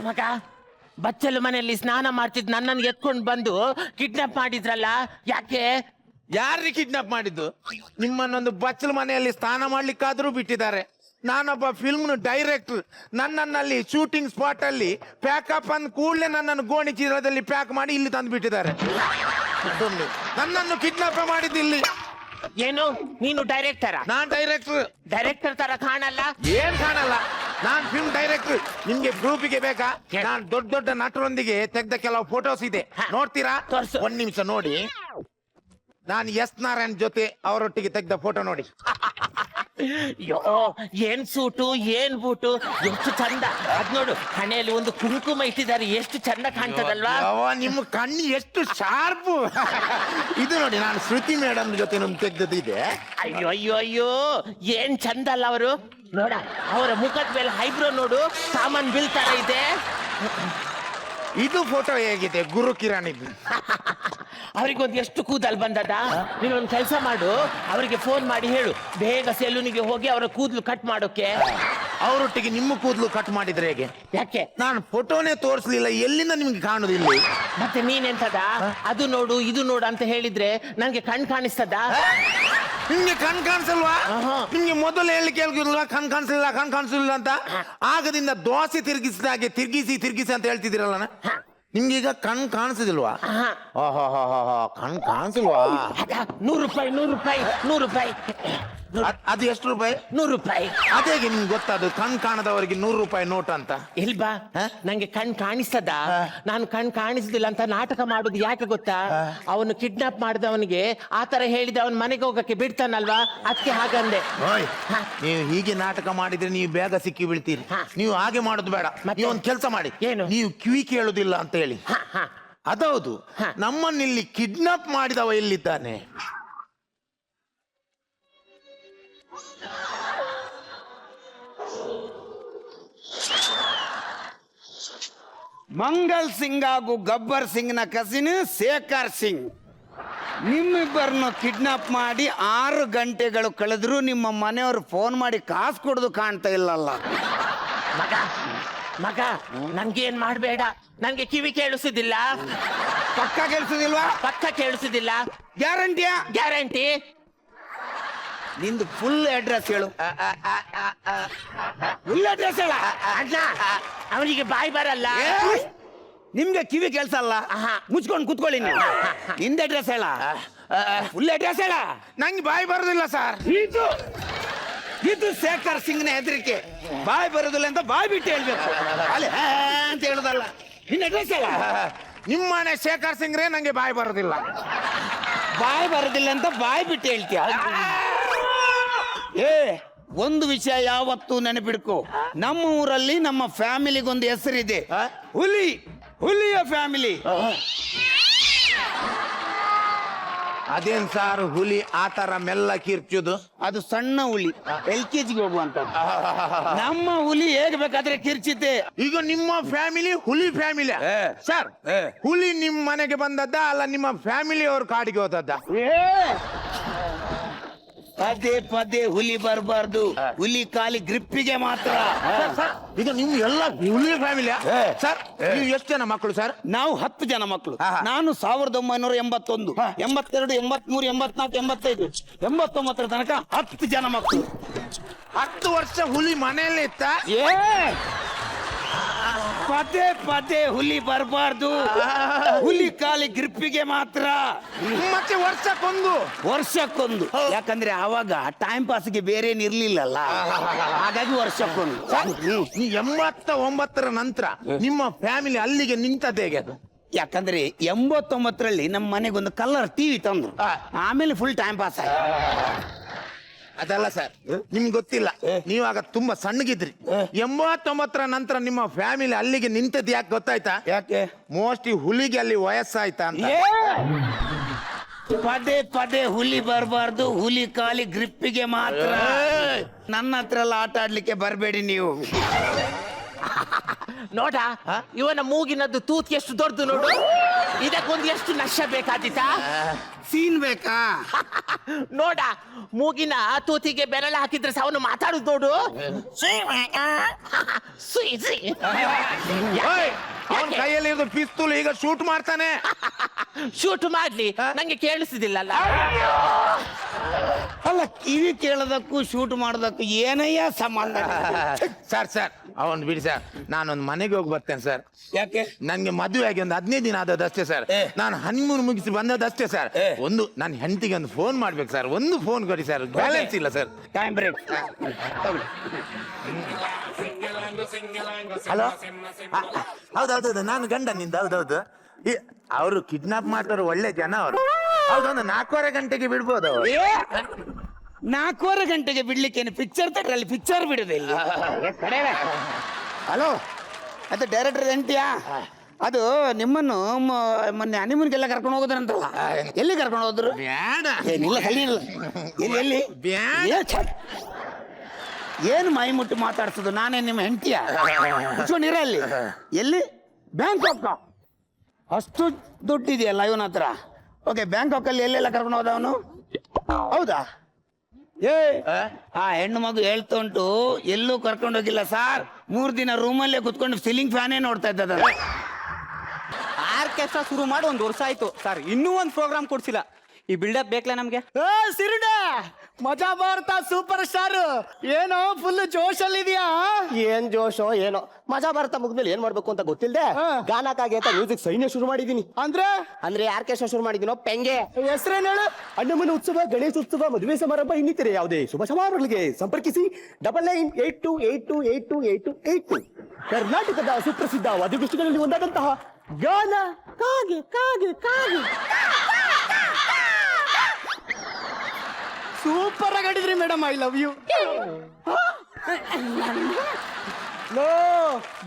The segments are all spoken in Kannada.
ಮಗ ಬಚ್ಚಲು ಮನೆಯಲ್ಲಿ ಸ್ನಾನ ಮಾಡ್ತಿದ್ ನನ್ನನ್ನು ಎತ್ಕೊಂಡು ಬಂದು ಕಿಡ್ನಾಪ್ ಮಾಡಿದ್ರಲ್ಲ, ಯಾಕೆ? ಯಾರಿಗೆ ಕಿಡ್ನಾಪ್ ಮಾಡಿದ್ದು? ನಿಮ್ಮನ್ನೊಂದು ಬಚ್ಚಲು ಮನೆಯಲ್ಲಿ ಸ್ನಾನ ಮಾಡ್ಲಿಕ್ಕಾದ್ರೂ ಬಿಟ್ಟಿದ್ದಾರೆ. ನಾನೊಬ್ಬ ಫಿಲ್ಮ್ ಡೈರೆಕ್ಟರ್. ನನ್ನಲ್ಲಿ ಶೂಟಿಂಗ್ ಸ್ಪಾಟ್ ಅಲ್ಲಿ ಪ್ಯಾಕಪ್ ಅಂದ್ ಕೂಡಲೇ ನನ್ನನ್ನು ಗೋಣಿ ಚೀಲದಲ್ಲಿ ಪ್ಯಾಕ್ ಮಾಡಿ ಇಲ್ಲಿ ತಂದು ಬಿಟ್ಟಿದ್ದಾರೆ. ನನ್ನನ್ನು ಕಿಡ್ನಾಪ್ ಮಾಡಿದ್ದು ಇಲ್ಲಿ. ಏನು ನೀನು ಡೈರೆಕ್ಟರ? ನಾನ್ ಡೈರೆಕ್ಟರ್. ಡೈರೆಕ್ಟರ್ ತರ ಕಾಣಲ್ಲ. ಏನ್ ಕಾಣಲ್ಲ, ನಾನ್ ಫಿಲ್ಮ್ ಡೈರೆಕ್ಟರ್. ನಿಮ್ಗೆ ಗ್ರೂಪಿಗೆ ಬೇಕಾ? ನಾನ್ ದೊಡ್ಡ ದೊಡ್ಡ ನಟರೊಂದಿಗೆ ತೆಗೆದ ಕೆಲವು ಫೋಟೋಸ್ ಇದೆ, ನೋಡ್ತೀರಾ? ತೋರ್ಸು. ಒಂದ್ ನಿಮಿಷ ನೋಡಿ. ನಾನು ಎಸ್ ನಾರಾಯಣ್ ಜೊತೆ ಅವರೊಟ್ಟಿಗೆ ತೆಗೆದ ಫೋಟೋ ನೋಡಿ. ಯೋ, ಏನ್ ಸೂಟು, ಏನ್ ಬೂಟು, ಎಷ್ಟು ಚಂದ. ಅದ್ ನೋಡು, ಹಣೆಯಲ್ಲಿ ಒಂದು ಕುಂಕುಮ ಇಟ್ಟಿದ್ದಾರೆ, ಎಷ್ಟು ಚಂದ ಕಾಣ್ತದಲ್ವಾ? ನಿಮ್ಮ ಕಣ್ಣು ಎಷ್ಟು ಶಾರ್ಪ್. ಇದು ನೋಡಿ, ನಾನು ಶ್ರುತಿ ಮೇಡಮ್ ಜೊತೆ ನಮ್ ತೆಗ್ದದಿದೆ. ಅಯ್ಯೋ ಅಯ್ಯೋ ಅಯ್ಯೋ, ಏನ್ ಚಂದ ಅಲ್ಲ ಅವರು. ನೋಡ, ಅವರ ಮುಖದ ಮೇಲೆ ಹೈಬ್ರೋ ನೋಡು, ಸಾಮಾನ್ ಬಿಲ್ ತರ ಇದೆ. ಇದು ಫೋಟೋ ಹೇಗಿದೆ? ಗುರು ಕಿರಣ್ ಇದು. ಅವರಿಗೊಂದು ಎಷ್ಟು ಕೂದಲ್ ಬಂದದ. ನೀನೊಂದು ಕೆಲಸ ಮಾಡು, ಅವರಿಗೆ ಫೋನ್ ಮಾಡಿ ಹೇಳು, ಬೇಗ ಸೆಲೂನಿಗೆ ಹೋಗಿ ಅವರ ಕೂದಲು ಕಟ್ ಮಾಡೋಕೆ. ಅವರೊಟ್ಟಿಗೆ ನಿಮ್ಮ ಕೂದಲು ಕಟ್ ಮಾಡಿದ್ರೆ ಹೇಗೆ? ಯಾಕೆ? ನಾನು ಫೋಟೋನೇ ತೋರಿಸ್ಲಿಲ್ಲ, ಎಲ್ಲಿಂದ ನಿಮ್ಗೆ ಕಾಣುದಿಲ್ಲ? ಮತ್ತೆ ನೀನೆಂತದ ಅದು ನೋಡು ಇದು ನೋಡು ಅಂತ ಹೇಳಿದ್ರೆ ನಂಗೆ ಕಣ್ ಕಾಣಿಸ್ತದ? ನಿಮ್ಗೆ ಕಣ್ ಕಾಣಿಸಲ್ವಾ? ನಿಮ್ಗೆ ಮೊದಲು ಹೇಳಿ ಕೇಳಿಲ್ವಾ ಕಣ್ ಕಾಣಿಸಲಿಲ್ಲ ಅಂತ? ಆಗದಿಂದ ದೋಸೆ ತಿರುಗಿಸಿದಾಗೆ ತಿರ್ಗಿಸಿ ಅಂತ ಹೇಳ್ತಿದ್ದೀರಲ್ಲ. ನಿಮ್ಗೀಗ ಕಣ್ ಕಾಣಿಸುದಿಲ್ವಾ? ಕಣ್ ಕಾಣಿಸಲ್ವಾ? 100 ರೂಪಾಯಿ. ಅದು ಎಷ್ಟು ರೂಪಾಯಿ? 100 ರೂಪಾಯಿ. ಅದೇಗೆ ನಿಮ್ಗೆ ಗೊತ್ತಾದು ಕಣ್ ಕಾಣದವರಿಗೆ 100 ರೂಪಾಯಿ ನೋಟ್ ಅಂತ? ಇಲ್ವಾ, ನಂಗೆ ಕಣ್ ಕಾಣಿಸ್ತದ. ನಾನು ಕಣ್ ಕಾಣಿಸುದಿಲ್ಲ ಅಂತ ನಾಟಕ ಮಾಡುದು ಯಾಕೆ ಗೊತ್ತಾ? ಅವನು ಕಿಡ್ನಾಪ್ ಮಾಡಿದವನಿಗೆ ಆತರ ಹೇಳಿದ ಅವನ ಮನೆಗೆ ಹೋಗಕ್ಕೆ ಬಿಡ್ತಾನಲ್ವಾ, ಅದಕ್ಕೆ ಹಾಗಂದೆ. ನೀವು ಹೀಗೆ ನಾಟಕ ಮಾಡಿದ್ರೆ ನೀವು ಬೇಗ ಸಿಕ್ಕಿ ಬೀಳ್ತೀರಿ. ನೀವು ಹಾಗೆ ಮಾಡೋದು ಬೇಡ. ನೀವು ಒಂದು ಕೆಲಸ ಮಾಡಿ. ಏನು? ನೀವು ಕಿವಿ ಕೇಳುದಿಲ್ಲ ಅಂತ ಹೇಳಿ. ಅದೌದು, ನಮ್ಮನ್ನಿಲ್ಲಿ ಕಿಡ್ನಾಪ್ ಮಾಡಿದವ ಎಲ್ಲಿದ್ದಾನೆ? ಮಂಗಲ್ ಸಿಂಗ್ ಹಾಗೂ ಗಬ್ಬರ್ ಸಿಂಗ್ನ ಕಸಿನ್ ಶೇಖರ್ ಸಿಂಗ್ ನಿಮ್ಮಿಬ್ಬರನ್ನು ಕಿಡ್ನಾಪ್ ಮಾಡಿ 6 ಗಂಟೆಗಳು ಕಳೆದ್ರು ನಿಮ್ಮ ಮನೆಯವರು ಫೋನ್ ಮಾಡಿ ಕಾಸು ಕೊಡೋದು ಕಾಣ್ತಾ ಇಲ್ಲಲ್ಲ. ಮಗ ನನ್ಗೇನ್ ಮಾಡ್ಬೇಡ, ನನ್ಗೆ ಕಿವಿ ಕೇಳಿಸುದಿಲ್ಲ. ಪಕ್ಕ ಕೇಳಿಸುದಿಲ್ವಾ? ಪಕ್ಕ ಕೇಳಿಸುದಿಲ್ಲ. ಗ್ಯಾರಂಟಿಯಾ? ಗ್ಯಾರಂಟಿ. ನಿಂದು ಫುಲ್ ಅಡ್ರೆಸ್ ಹೇಳು. ಫುಲ್ ಅಡ್ರೆಸ್ ಹೇಳ. ಅಣ್ಣ, ಅವನಿಗೆ ಬಾಯಿ ಬರಲ್ಲ. ನಿಮ್ಗೆ ಕಿವಿ ಕೇಳಿಸಲ್ಲ, ಮುಚ್ಕೊಂಡು ಕುತ್ಕೊಳ್ಳಿ ನೀವು. ನಿಂದ ಅಡ್ರೆಸ್ ಹೇಳ, ಫುಲ್ ಅಡ್ರೆಸ್ ಹೇಳ. ನಂಗೆ ಬಾಯಿ ಬರೋದಿಲ್ಲ ಸರ್. ಇದು ಶೇಖರ್ ಸಿಂಗ್ನ ಹೆದರಿಕೆ. ಬಾಯಿ ಬರೋದಿಲ್ಲ ಅಂತ ಬಾಯಿ ಬಿಟ್ಟು ಹೇಳ್ಬೇಕು, ಅಲ್ಲಿ ಅಂತ ಹೇಳುದಲ್ಲ. ನಿನ್ನ ಅಡ್ರೆಸ್ ಹೇಳ. ನಿಮ್ಮನೆ ಶೇಖರ್ ಸಿಂಗ್ರೆ ನಂಗೆ ಬಾಯಿ ಬರೋದಿಲ್ಲ. ಬಾಯಿ ಬರೋದಿಲ್ಲ ಅಂತ ಬಾಯಿ ಬಿಟ್ಟು ಹೇಳ್ತೀಯ. ಒಂದು ವಿಷಯ ಯಾವತ್ತೂ ನೆನಪಿಡ್ಕೊ, ನಮ್ಮ ಊರಲ್ಲಿ ನಮ್ಮ ಫ್ಯಾಮಿಲಿಗೊಂದು ಹೆಸರಿದೆ, ಹುಲಿಯ ಫ್ಯಾಮಿಲಿ. ಅದೇನ್ ಸಾರ್ ಹುಲಿ ಆ ತರ ಮೆಲ್ಲ ಕಿರ್ಚುದು? ಅದು ಸಣ್ಣ ಹುಲಿ, LKG ಹೋಗುವಂತ. ನಮ್ಮ ಹುಲಿ ಹೇಗ್ ಬೇಕಾದ್ರೆ ಕಿರ್ಚಿತೆ. ಈಗ ನಿಮ್ಮ ಫ್ಯಾಮಿಲಿ ಹುಲಿ ಫ್ಯಾಮಿಲಿ ಸರ್? ಹುಲಿ ನಿಮ್ ಮನೆಗೆ ಬಂದದ್ದ ಅಲ್ಲ ನಿಮ್ಮ ಫ್ಯಾಮಿಲಿ ಅವ್ರ ಕಾಡಿಗೆ ಹೋದದ್ದ? ಪದೇ ಹುಲಿ ಬರಬಾರ್ದು, ಹುಲಿ ಖಾಲಿ ಗ್ರಿಪ್ಪಿಗೆ ಮಾತ್ರ. ಈಗ ನಿಮ್ ಎಲ್ಲ ಹುಲಿ ಫ್ಯಾಮಿಲಿ ಸರ್? ನೀವು ಎಷ್ಟು ಜನ ಮಕ್ಕಳು ಸರ್? ನಾವು 10 ಜನ ಮಕ್ಕಳು. ನಾನು 1981, 82, 83, 84, 85, 89 ತನಕ 10 ಜನ ಮಕ್ಕಳು. 10 ವರ್ಷ ಹುಲಿ ಮನೆಯಲ್ಲೇ ಇತ್ತ? ಪದೇ ಹುಲಿ ಬರಬಾರ್ದು, ಹುಲಿ ಖಾಲಿ ಗ್ರಿಪ್ಪಿಗೆ ಮಾತ್ರ. ಮತ್ತೆ ವರ್ಷಕ್ಕೊಂದು. ಯಾಕಂದ್ರೆ ಅವಾಗ ಟೈಮ್ ಪಾಸ್ಗೆ ಬೇರೆ ಇರ್ಲಿಲ್ಲಲ್ಲ, ಹಾಗಾಗಿ ವರ್ಷಕ್ಕೊಂದು. 89ರ ನಂತರ ನಿಮ್ಮ ಫ್ಯಾಮಿಲಿ ಅಲ್ಲಿಗೆ ನಿಂತದ್ದು ಹೇಗೆ ಅದು? ಯಾಕಂದ್ರೆ 89ರಲ್ಲಿ ನಮ್ಮ ಮನೆಗೊಂದು ಕಲರ್ ಟಿವಿ ತಂದ್ರು, ಆಮೇಲೆ ಫುಲ್ ಟೈಮ್ ಪಾಸ್ ಆಯ್ತು. ಅದಲ್ಲ ಸರ್, ನಿಮ್ಗೆ ಗೊತ್ತಿಲ್ಲ, ನೀವಾಗ ತುಂಬಾ ಸಣ್ಣಗಿದ್ರಿ. 89ರ ನಂತರ ನಿಮ್ಮ ಫ್ಯಾಮಿಲಿ ಅಲ್ಲಿಗೆ ನಿಂತದ್ದು ಯಾಕೆ ಗೊತ್ತಾಯ್ತಾ? ಯಾಕೆ? ಮೋಸ್ಟ್ಲಿ ಹುಲಿಗೆ ಅಲ್ಲಿ ವಯಸ್ಸಾಯ್ತಾ ಅಂತ. ಪದೇ ಹುಲಿ ಬರಬಾರ್ದು, ಹುಲಿ ಖಾಲಿ ಗ್ರಿಪ್ಪಿಗೆ ಮಾತ್ರ. ನನ್ನ ಹತ್ರ ಎಲ್ಲ ಆಟ ಆಡ್ಲಿಕ್ಕೆ ಬರಬೇಡಿ ನೀವು. ನೋಡ ಇವನ ಮೂಗಿನದ್ದು ತೂತ್ ಎಷ್ಟು ದೊಡ್ಡದು ನೋಡು. ಇದಕ್ಕೊಂದು ಎಷ್ಟು ನಶ ಬೇಕಾದಿತ್ತ? ಸೀನ್ ಬೇಕಾ? ನೋಡ ಮೂಗಿನ ತೂತಿಗೆ ಬೆರಳು ಹಾಕಿದ್ರೆ ಅವನು ಮಾತಾಡುದು ನೋಡು. ಸುಯ್ ಸುಯ್. ಅವನ ಕೈಯಲ್ಲಿ ಇರೋದು ಪಿಸ್ತೂಲ್, ಈಗ ಶೂಟ್ ಮಾಡ್ತಾನೆ. ಶೂಟ್ ಮಾಡ್ಲಿ, ನಂಗೆ ಕೇಳಿಸುದಿಲ್ಲಲ್ಲ. ಅಲ್ಲ, ಕಿವಿ ಕೇಳೋದಕ್ಕೂ ಶೂಟ್ ಮಾಡೋದಕ್ಕೂ ಏನಯ್ಯ ಸಂಬಂಧ? ಸರ್ ಅವನ್ ಬಿಡಿ ಸರ್, ನಾನೊಂದು ಮನೆಗೆ ಹೋಗಿ ಬರ್ತೇನೆ ಸರ್. ಯಾಕೆ? ನನ್ಗೆ ಮದುವೆ ಆಗಿ ಒಂದು 15 ದಿನ ಆದದಷ್ಟೇ ಸರ್. ನಾನು ಹನಿಮೂನ್ ಮುಗಿಸಿ ಬಂದದಷ್ಟೇ ಸರ್. ಒಂದು ನನ್ನ ಹೆಂಡತಿಗೆ ಒಂದು ಫೋನ್ ಮಾಡ್ಬೇಕು ಸರ್. ಒಂದು ಫೋನ್ ಕೊಡಿ ಸರ್, ಬ್ಯಾಲೆನ್ಸ್ ಇಲ್ಲ ಸರ್. Time break. ಹಲೋ, ಹೌದೌದು, ನಾನು ಗಂಡ ನಿಂದ. ಹೌದೌದು, ಅವರು ಕಿಡ್ನಾಪ್ ಮಾಡ್ತಾರೆ, ಒಳ್ಳೆ ಜನ ಅವರು. ಹೌದೊಂದು 4:15 ಗಂಟೆಗೆ ಬಿಡ್ಬೋದು ಅವರು. 4:15 ಗಂಟೆಗೆ ಬಿಡ್ಲಿಕ್ಕೇನು ಪಿಕ್ಚರ್ ಥಿಯೇಟರ್ ಪಿಕ್ಚರ್ ಬಿಡುದು ಇಲ್ಲಿ? ಹಲೋ, ಅದು ಡೈರೆಕ್ಟರ್ ಎಂಟಿಯಾ? ಅದು ನಿಮ್ಮನ್ನು ಮೊನ್ನೆ ಹನಿಮೂನ್ಗೆಲ್ಲ ಕರ್ಕೊಂಡು ಹೋಗೋದ್ರಂತಲ್ಲ, ಎಲ್ಲಿ ಕರ್ಕೊಂಡು ಹೋದ್ರು? ಬೇಡ, ಏನಿಲ್ಲ, ಇಲ್ಲ. ಎಲ್ಲಿ? ಬೇಡ. ಏನು ಮೈ ಮುಟ್ಟಿ ಮಾತಾಡ್ಸೋದು? ನಾನೇ ನಿಮ್ಮ ಹೆಂಡತಿಯ? ಕುತ್ಕೊಂಡಿರ ಅಲ್ಲಿ. ಎಲ್ಲಿ? ಬ್ಯಾಂಕಾಕ್. ಅಷ್ಟು ದುಡ್ಡಿದೆಯಲ್ಲ ಇವನ ಹತ್ರ. ಓಕೆ, ಬ್ಯಾಂಕಾಕಲ್ಲಿ ಎಲ್ಲೆಲ್ಲ ಕರ್ಕೊಂಡು ಹೋದ ಅವನು? ಹೌದಾ? ಆ ಹೆಣ್ಣು ಮಗು ಹೇಳ್ತಾ ಉಂಟು, ಎಲ್ಲೂ ಕರ್ಕೊಂಡೋಗಿಲ್ಲ ಸರ್. 3 ದಿನ ರೂಮಲ್ಲೇ ಕುತ್ಕೊಂಡು ಸೀಲಿಂಗ್ ಫ್ಯಾನೇ ನೋಡ್ತಾ ಇದ್ದದ. ಆರ್ಕೆಸ್ಟ್ರಾ ಶುರು ಮಾಡಿ 1 ವರ್ಷ ಆಯ್ತು ಸರ್, ಇನ್ನೂ ಒಂದು ಪ್ರೋಗ್ರಾಮ್ ಕೊಡ್ಸಿಲ್ಲ. ಈ ಬಿಲ್ಡಪ್ ಬೇಕಲ್ಲ ನಮ್ಗೆ. ಸಿರುಡ ಮಜಾ ಭಾರತ ಸೂಪರ್ ಸ್ಟಾರ್ ಏನೋ ಫುಲ್ ಜೋಶ್ ಅಲ್ಲಿ ಇದೆಯಾ? ಏನ್ ಜೋಶೋ ಏನೋ. ಮಜಾ ಭಾರತ ಮುಗ್ದ್ಮೇಲೆ ಏನ್ ಮಾಡ್ಬೇಕು ಅಂತ ಗೊತ್ತಿಲ್ಲದೆ ಗಾನಕ್ಕಾಗಿ ಅಂತ ಮ್ಯೂಸಿಕ್ ಸೈನ್ಯ ಶುರು ಮಾಡಿದೀನಿ. ಅಂದ್ರೆ ಆರ್ಕೆಸ್ಟ್ರಾ ಶುರು ಮಾಡಿದೀನೋ ಪೆಂಗೆ. ಹೆಸರೇನು ಹೇಳು? ಅಣ್ಣಮ್ಮನ ಉತ್ಸವ, ಗಣೇಶೋತ್ಸವ, ಮದುವೆ ಸಮಾರಂಭ, ಇನ್ನಿತರೆ ಯಾವುದೇ ಶುಭ ಸಮಾರಂಭಗಳಿಗೆ ಸಂಪರ್ಕಿಸಿ 9982828282. ಕರ್ನಾಟಕದ ಸುಪ್ರಸಿದ್ಧ ವಾದ್ಯಗೋಷ್ಠಿಗಳಲ್ಲಿ ಒಂದಾದಂತಹ ಗಾನ ಕಾಗೆ ಕಾಗೆ ಕಾಗೆ. ಸೂಪರ್ ಆಗಿ ಆಡಿದ್ರಿ ಮೇಡಮ್, ಐ ಲವ್ ಯು.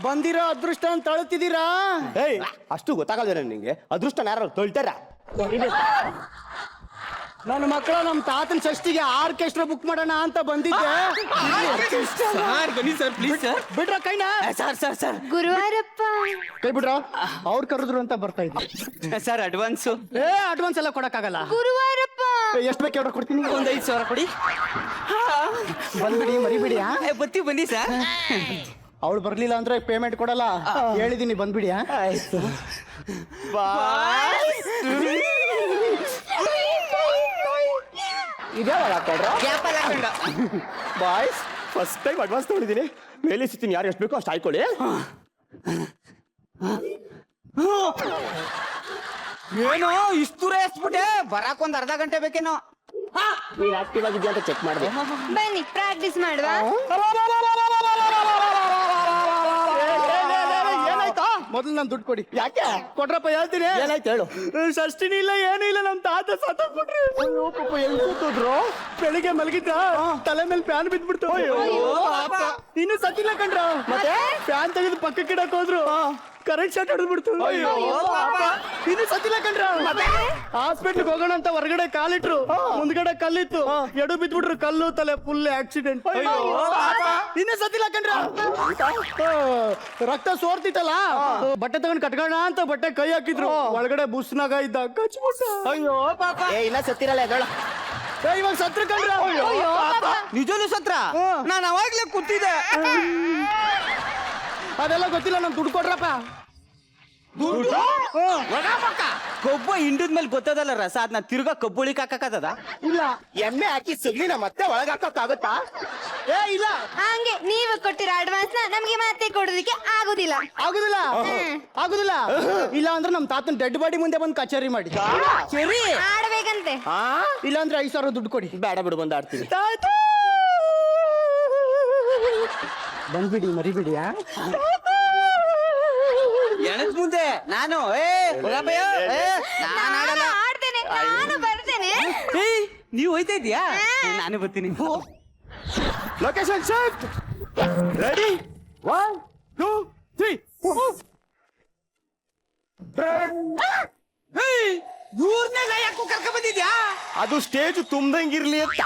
ಬಂದಿರೋ ಅದೃಷ್ಟ ಅಂತ ಅಳುತ್ತಿದ್ದೀರಾ? ಏಯ್, ಅಷ್ಟು ಗೊತ್ತಾಗಲ್ವೇನ ನಿಂಗೆ? ಅದೃಷ್ಟ ಯಾರು ತೊಳ್ತಾರ? ನನ್ನ ಮಕ್ಕಳು ನಮ್ಮ ತಾತನ ಷಷ್ಟಿಗೆ ಆರ್ಕೆಸ್ಟ್ರಾ ಬುಕ್ ಮಾಡೋಣ ಅಂತ ಬಂದಿದ್ದೆ. ಬನ್ನಿ ಸರ್, ಪ್ಲೀಸ್ ಸರ್. ಬಿಡ್ರ ಕೈನ. ಸರ್ ಗುರುವಾರಪ್ಪ ಕೈ ಬಿಡ್ರ, ಅವ್ರು ಕರೆದ್ರು ಅಂತ ಬರ್ತಾ ಇದ್ದೆ. Sir advance. ಅಡ್ವಾನ್ಸ್ ಎಲ್ಲ ಕೊಡಕ್ಕಾಗಲ್ಲ. ಗುರುವಾರಪ್ಪ ಎಷ್ಟು ಬೇಕು ಹೇಳ್ರ ಕೊಡ್ತೀನಿ. ಒಂದು 5,000 ಕೊಡಿ. ಬಂದ್ಬಿಡಿ, ಮರಿಬಿಡಿ. ಬನ್ನಿ ಸರ್. ಅವಳು ಬರ್ಲಿಲ್ಲ ಅಂದ್ರೆ ಪೇಮೆಂಟ್ ಕೊಡಲ್ಲ, ಹೇಳಿದೀನಿ, ಬಂದ್ಬಿಡಿ. ಬಾಯ್ಸ್, ಫಸ್ಟ್ ಟೈಮ್ ಅಡ್ವಾನ್ಸ್ ತಗೊಂಡಿದ್ದೀನಿ. ಮೇಲೆ ಸಿಗ್ತೀನಿ, ಯಾರು ಎಷ್ಟು ಬೇಕೋ ಅಷ್ಟು ಆಯ್ಕೊಳ್ಳಿ. ಏನೋ ಇಷ್ಟು ದೂರ ಎಸ್ಬಿಟ್ಟೆ, ಬರಾಕ್ 1 ಅರ್ಧ ಗಂಟೆ ಬೇಕೇನೋ. ನೀನ್ ಆಕ್ಟಿವ್ ಆಗಿದ್ಯಾ ಅಂತ ಚೆಕ್ ಮಾಡಿದೆ. ಬನ್ನಿ ಪ್ರಾಕ್ಟೀಸ್ ಮಾಡುವ. ಏನಾಯ್ತಾ? ಮೊದಲು ನಾನು ದುಡ್ಡು ಕೊಡಿ. ಯಾಕೆ? ಕೊಟ್ರಪ್ಪ, ಹೇಳ್ತೀನಿ. ಏನಾಯ್ತು ಹೇಳು. ಷಷ್ಟಿನಿ ಇಲ್ಲ, ಏನೂ ಇಲ್ಲ, ನಮ್ ತಾತ ಸತ್ತೋಗ್ಬಿಟ್ರಿ. ಅಯ್ಯೋ ಪಾಪ, ಹೆಂಗ್ ಕೂತಿದ್ರು? ಬೆಳಿಗ್ಗೆ ಮಲಗಿದ್ದ, ತಲೆ ಮೇಲೆ ಫ್ಯಾನ್ ಬಿದ್ಬಿಡ್ತು. ಇನ್ನು ಸತ್ತಿಲ್ಲ ಕಣ್ರ. ಮತ್ತೆ ಫ್ಯಾನ್ ತೆಗೆದು ಪಕ್ಕಕ್ಕೆ ಇಡಕ್ ಹೋದ್ರು, ಕರೆಂಟ್ ಶಾಟ್ ಹೊಡೆದ್ಬಿಡ್ತು. ಇನ್ನು ಸತ್ತಿಲ್ಲ ಕಣ್ರ. ಹಾಸ್ಪಿಟ್ಲ್ಗೆ ಹೋಗೋಣ ಅಂತ ಹೊರಗಡೆ ಕಾಲಿಟ್ರು, ಮುಂದ್ಗಡೆ ಕಲ್ಲಿತ್ತು, ಎಡು ಬಿದ್ಬಿಟ್ರು, ಕಲ್ಲು ತಲೆ ಫುಲ್ ಆಕ್ಸಿಡೆಂಟ್. ಇನ್ನು ಸತ್ತಿಲ್ಲ ಕಣ್ರ. ರಕ್ತ ಸೋರ್ತಿತ್ತಲ್ಲ, ಬಟ್ಟೆ ತಗೊಂಡ್ ಕಟ್ಕೋಣ ಅಂತ ಬಟ್ಟೆ ಕೈ ಹಾಕಿದ್ರು, ಒಳಗಡೆ ಬುಸ್ನಾಗ ಇದ್ದ ಕಚ್ಬಿಟ್ಟ. ಅಯ್ಯೋ ಪಾಪ. ಇನ್ನ ಸತ್ತಿರಲ್ಲ ಹೇಳ. ಇವಾಗ ಸತ್ರ ಕಣ್ರ. ನಿಜವೂ ಸತ್ರ? ನಾನು ಅವಾಗ್ಲೇ ಕೂತಿದ್ದೆ. ಅದೆಲ್ಲ ಗೊತ್ತಿಲ್ಲ, ನಮ್ ದುಡ್ಡು ಕೊಡ್ರಪ್ಪ. ಕೊಬ್ಬ ಹಿಂಡಿದ್ಮೇಲೆ ಗೊತ್ತದಲ್ಲ ರಸ, ಅದನ್ನ ತಿರ್ಗಾ ಕಬ್ಬುಳಿಕ್ ಹಾಕಕ್ಕದ? ಇಲ್ಲ, ಎಣ್ಣೆ ಹಾಕಿ ಸಿಗ್ಲಿನ ಮತ್ತೆ ಒಳಗೆ ಹಾಕಕ್ಕಾಗತ್ತಾ? ಇಲ್ಲ, ಹಂಗೆ ನೀವು ಕೊಟ್ಟಿರೋ ಅಡ್ವಾನ್ಸ್ ನಮ್ಗೆ ಮತ್ತೆ ಕೊಡೋದಕ್ಕೆ ಆಗುದಿಲ್ಲ. ಆಗುದಿಲ್ಲ. ಆಗುದಿಲ್ಲ. ಇಲ್ಲ ಅಂದ್ರೆ ನಮ್ ತಾತನ ಡೆಡ್ ಬಾಡಿ ಮುಂದೆ ಬಂದು ಕಚೇರಿ ಮಾಡಿ. ಸರಿ, ಆಡ್ಬೇಕಂತೆ. ಇಲ್ಲ ಅಂದ್ರೆ 5,000 ದುಡ್ಡು ಕೊಡಿ. ಬೇಡ ಬಿಡು, ಬಂದು ಆಡ್ತೀನಿ. ಬಂದ್ಬಿಡಿ, ಮರಿಬಿಡಿ. ಎಣಸ್ ಮುಂದೆ ನಾನು ನಾನು ಆಡ್ತೇನೆ, ನಾನು ಬರ್ತೇನೆ. ನೀವು ಹೋಯ್ತಾ ಇದೀಯಾ? ನಾನು ಬರ್ತೀನಿ. Location shift. ರೆಡಿ? 1 2 3. ಊರ್ನಾಗ ಯಾಕೋ ಕರ್ಕ ಬಂದಿದ್ಯಾ? ಅದು ಸ್ಟೇಜ್ ತುಂಬ್ದಂಗಿರ್ಲಿ ಅಂತ.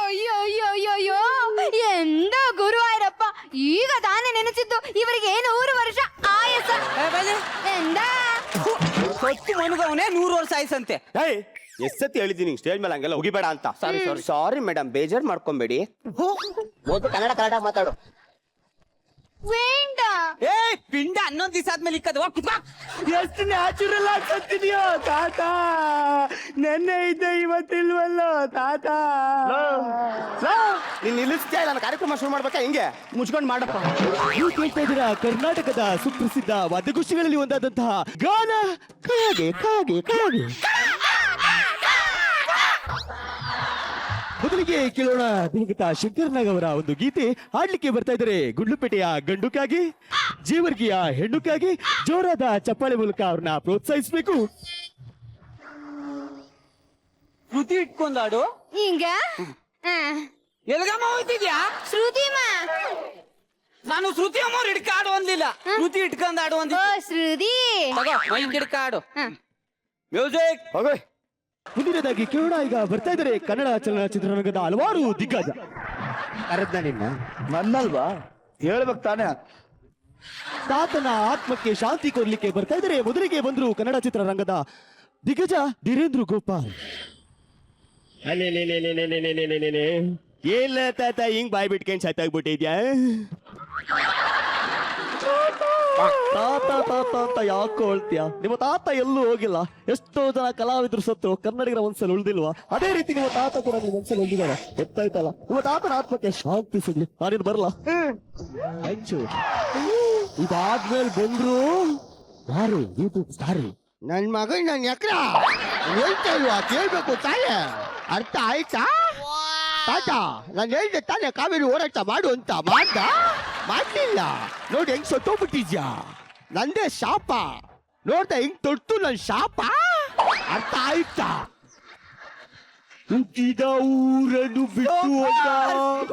ಅಯ್ಯೋ ಅಯ್ಯೋ ಅಯ್ಯೋ ಅಯ್ಯೋ ಎಂದ ಗುರುವಾಯರಪ್ಪ ಈಗ ತಾನೇ ನೆನೆಸಿದ್ದು ಇವರಿಗೆ 100 ವರ್ಷ ಆಯಸ ಎಂದ ಸೊತ್ತು ಮನುಗವನೇ 100 ವರ್ಷ ಆಯ್ಸಂತೆ. ಏಯ್ ಎಷ್ಟತಿ ಹೇಳಿದ್ದೀನಿ ಸ್ಟೇಜ್ ಮೇಲೆ ಹಂಗೆಲ್ಲ ಹೋಗಿಬೇಡ ಅಂತ. ಸಾರಿ ಮೇಡಮ್, ಬೇಜಾರ್ ಮಾಡ್ಕೊಂಬೇಡಿ. ಮೊದಲು ಕನ್ನಡ ಮಾತಾಡು. ವೇಂಡ ಏ ಪಿಂಡ 11 ದಿವಸ ಆದ್ಮೇಲೆ ಇಕ್ಕದು ಎಷ್ಟು ನ್ಯಾಚುರಲ್ ಆಗಿ ಸತ್ತಿದ್ಯೋ ತಾತ. ನೆನ್ನೆ ಇದ್ದೆ ಇವತ್ತಿಲ್ವಲ್ಲೋ ತಾತ. ನೀನ್ ನಿಲ್ಲಿಸ್ತೀಯ, ನಾನು ಕಾರ್ಯಕ್ರಮ ಶುರು ಮಾಡ್ಬೇಕಾ? ಹಿಂಗೆ ಮುಚ್ಕೊಂಡ್ ಮಾಡಪ್ಪ. ನೀವು ಕೇಳ್ತಾ ಇದ್ದೀರಾ ಕರ್ನಾಟಕದ ಸುಪ್ರಸಿದ್ಧ ವಾದ್ಯಗೋಷ್ಠಿಗಳಲ್ಲಿ ಒಂದಾದಂತಹ ಗಾನ ಕಾಗೆ ಕಾಗೆ ಕಾಗೆ. ಮೊದಲಿಗೆ ಕೇಳೋಣ ದಿವಂಗತ ಶಂಕರ್ನಾಗ್ ಅವರ ಒಂದು ಗೀತೆ ಹಾಡ್ಲಿಕ್ಕೆ ಬರ್ತಾ ಇದ್ದಾರೆ. ಗುಂಡ್ಲುಪೇಟೆಯ ಗಂಡುಕಾಗಿ, ಜೇವರ್ಗಿಯ ಹೆಣ್ಣುಕಾಗಿ ಜೋರಾದ ಚಪ್ಪಾಳೆ ಮೂಲಕ ಅವ್ರನ್ನ ಪ್ರೋತ್ಸಾಹಿಸಬೇಕು. ಶ್ರುತಿ ಇಟ್ಕೊಂಡಾಡು. ಹಿಂಗ ಎಲ್ಗಮ್ಮ ಹೋಗ್ತಿದ್ಯಾ? ಶ್ರುತಿಮಾ ನಾನು ಶ್ರುತಿ ಅಮ್ಮವ್ರು ಹಿಡ್ಕ ಆಡು ಅಂದಿಲ್ಲ, ಶ್ರುತಿ ಇಟ್ಕೊಂಡ್ ಆಡು ಓ ಅಂದಿ. ಶ್ರುತಿ ಮೈಕ್ ಹಿಡ್ಕ ಆಡು. ಹ. ಮ್ಯೂಸಿಕ್. ಹೋಗೋಯ್. ಮುಂದಿನದಾಗಿ ಕೇಳೋಣ ಈಗ ಬರ್ತಾ ಇದ್ದಾರೆ ಕನ್ನಡ ಚಲನಚಿತ್ರರಂಗದ ಹಲವಾರು ದಿಗ್ಗಜ. ಕರೆದ್ನ ನಿನ್ನ ನನ್ನಲ್ವಾ ಹೇಳ್ಬೇಕು ತಾನೇ. ತಾತನ ಆತ್ಮಕ್ಕೆ ಶಾಂತಿ ಕೊಡ್ಲಿಕ್ಕೆ ಬರ್ತಾ ಇದ್ದಾರೆ. ಮೊದಲಿಗೆ ಬಂದ್ರು ಕನ್ನಡ ಚಿತ್ರರಂಗದ ದಿಗ್ಗಜ ಧೀರೇಂದ್ರ ಗೋಪಾಲ್. ಏನ್ ತಾತ ಹಿಂಗ್ ಬಾಯ್ ಬಿಟ್ಕೊಂಡ್ ಸತ್ತಾಗ್ಬಿಟ್ಟಿದ್ಯಾ? ತಾತ ತಾತ ಅಂತ ಯಾಕೆ ಹೇಳ್ತೀಯ? ನಿಮ್ಮ ತಾತ ಎಲ್ಲೂ ಹೋಗಿಲ್ಲ. ಎಷ್ಟೋ ಜನ ಕಲಾವಿದರು ಸತ್ತು ಕನ್ನಡಿಗರ ಮನ್ಸಲ್ಲಿ ಉಳಿದಿಲ್ವಾ? ಅದೇ ರೀತಿ ನಿಮ್ಮ ತಾತ ಕೂಡ ನಿಮ್ಮ ಮನ್ಸಲ್ಲಿ ಉಳಿದಿದ್ದಾರ. ಗೊತ್ತಾಯ್ತಲ್ಲ? ನಿಮ್ಮ ತಾತನ ಆತ್ಮಕ್ಕೆ ಶಾಂತಿ ಸಿಗ್ಲಿ. ನಾನಿನ್ ಬರಲ್ಲ. ಹೆಚ್ಚು ಇದಾದ್ಮೇಲೆ ಬಂದ್ರು ಯಾರು ಯೂಟ್ಯೂಬ್ ಸ್ಟಾರ್ ನನ್ ಮಗ ನನ್ ಎಕ್ರ ಹೇಳ್ತಾ ಇಲ್ವಾ? ಕೇಳ್ಬೇಕು ತಾನೇ. ಅರ್ಥ ಆಯ್ತಾ ತಾತ? ನಾನು ಹೇಳ್ದೆ ತಾನೇ ಕಾವೇರಿ ಹೋರಾಟ ಮಾಡು ಅಂತ. ಮಾಡ್ಲಿಲ್ಲ ನೋಡಿ, ಹೆಂಗ್ ಸತ್ತೋಗ್ಬಿಟ್ಟಿದ್ಯಾ. ನಂದೇ ಶಾಪ ನೋಡ್ದ, ಹಿಂಗ್ ತೊಟ್ಟು ನನ್ ಶಾಪ. ಅರ್ಥ ಆಯ್ತಾ? ಹುಟ್ಟಿದ ಊರನ್ನು ಬಿಟ್ಟು ಹೋದ